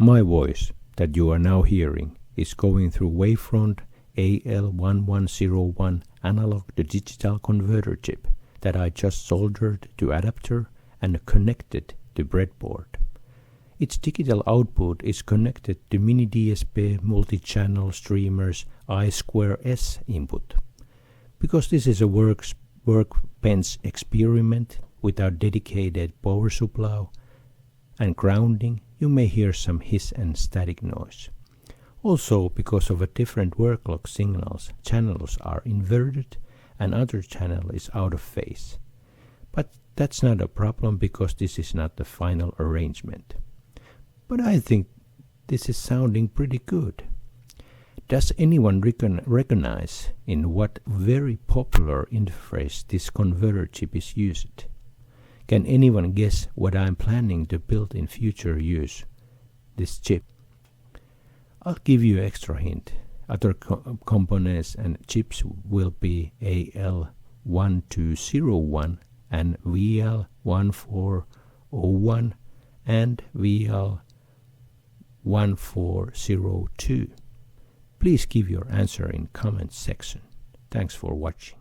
My voice that you are now hearing is going through wavefront AL1101 analog to digital converter chip that I just soldered to adapter and connected to breadboard. Its digital output is connected to mini DSP multi-channel streamers I2S input. Because this is a workbench experiment without dedicated power supply and grounding, you may hear some hiss and static noise. Also, because of a different work clock signals, channels are inverted and other channel is out of phase. But that's not a problem because this is not the final arrangement. But I think this is sounding pretty good. Does anyone recognize in what very popular interface this converter chip is used? Can anyone guess what I'm planning to build in future use? This chip. I'll give you an extra hint. Other components and chips will be AL1201 and VL1401 and VL1402. Please give your answer in comment section. Thanks for watching.